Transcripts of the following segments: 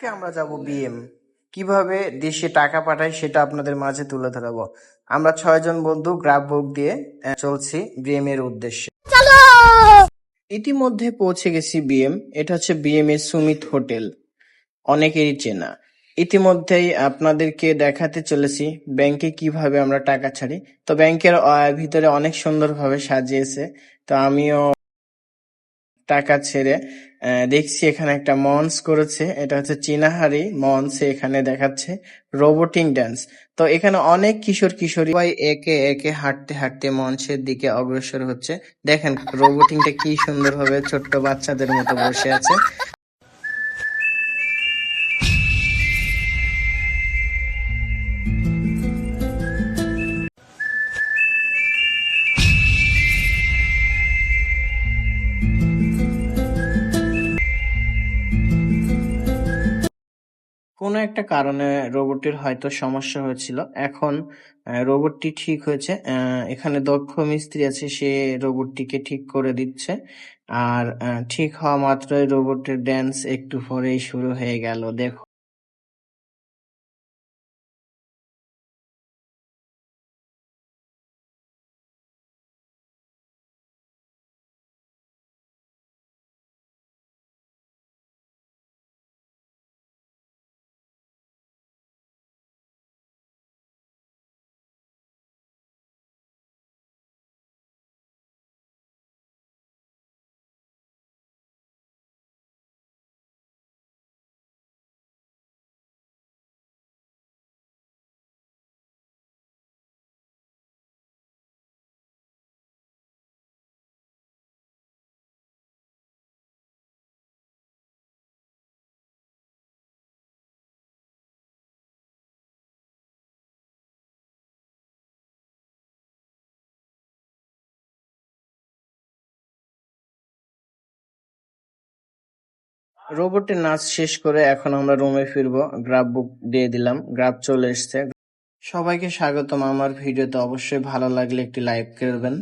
আজকে আমরা যাব বিএম, কিভাবে দেশে টাকা পাঠায় সেটা আপনাদের মাঝে তুলে ধরাবো। আমরা 6 জন বন্ধু গ্রাব বুক দিয়ে চলছি বিএম এর উদ্দেশ্যে। ইতিমধ্যে পৌঁছে গেছি বিএম। এটা হচ্ছে বিএম এর সুমিত হোটেল, অনেকেরই চেনা। ইতিমধ্যেই আপনাদেরকে দেখাতে চলেছি ব্যাংকে কিভাবে আমরা টাকা ছাড়ি। তো ব্যাংকের ভিতরে অনেক সুন্দরভাবে সাজিয়েছে। তো আমিও টাকা ছেড়ে দেখছি এখানে একটা মঞ্চ করেছে, এটা হচ্ছে চীনাহারি মঞ্চ। এখানে দেখাচ্ছে রোবোটিং ড্যান্স। তো এখানে অনেক কিশোর কিশোরী সবাই একে একে হাঁটতে হাঁটতে মঞ্চের দিকে অগ্রসর হচ্ছে। দেখেন রোবোটিংটা কি সুন্দরভাবে ছোট্ট বাচ্চাদের মতো বসে আছে। কোনো একটা কারণে রোবটটির হয়তো সমস্যা হয়েছিল। এখন রোবটটি ঠিক হয়েছে। এখানে দক্ষ মিস্ত্রি আছে, সে রোবটটিকে ঠিক করে দিচ্ছে। আর ঠিক হওয়া মাত্রই রোবটের ড্যান্স একটু পরেই শুরু হয়ে গেল। দেখো রোবটের নাচ শেষ করে এখন আমরা রুমে ফিরবো। গ্রাব বুক দিয়ে দিলাম, গ্রাব চলে এসছে। সবাইকে স্বাগতম আমার ভিডিওতে। অবশ্যই ভালো লাগলে একটি লাইক করবেন।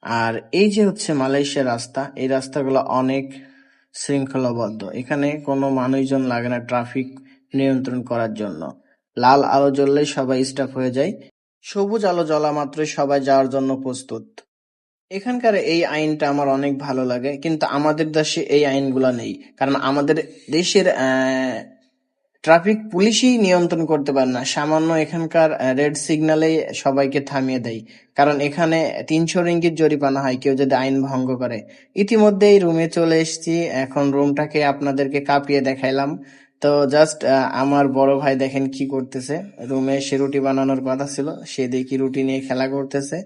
আর এই যে হচ্ছে মালয়েশিয়ার রাস্তা, এই রাস্তাগুলো অনেক শৃঙ্খলাবদ্ধ। এখানে কোনো মানুষজন লাগে না ট্রাফিক নিয়ন্ত্রণ করার জন্য। লাল আলো জ্বললেই সবাই স্টপ হয়ে যায়, সবুজ আলো জ্বলা মাত্রই সবাই যাওয়ার জন্য প্রস্তুত। এখানকার এই আইনটা আমার অনেক ভালো লাগে, কিন্তু আমাদের দেশে এই আইনগুলা নেই। কারণ আমাদের দেশের ট্রাফিক পুলিশই নিয়ন্ত্রণ করতে পারে না। সামান্য এখানকার রেড সিগন্যালে সবাইকে থামিয়ে দেয়। কারণ এখানে ৩০০ রিঙ্গিত জরিমানা হয় কেউ যদি আইন ভঙ্গ করে। ইতিমধ্যেই রুমে চলে এসেছি, এখন রুমটাকে আপনাদেরকে কাঁপিয়ে দেখাইলাম। তো জাস্ট আমার বড় ভাই দেখেন কি করতেছে। রুমে সে রুটি বানানোর কথা ছিল, সে দেখি রুটি নিয়ে খেলা করতেছে।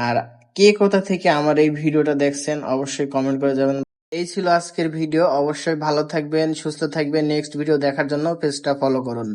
আর কে কোথা থেকে আমার এই ভিডিওটা দেখছেন অবশ্যই কমেন্ট করে যাবেন। এই ছিল আজকের ভিডিও। অবশ্যই ভালো থাকবেন, সুস্থ থাকবেন। নেক্সট ভিডিও দেখার জন্য পেজটা ফলো করুন।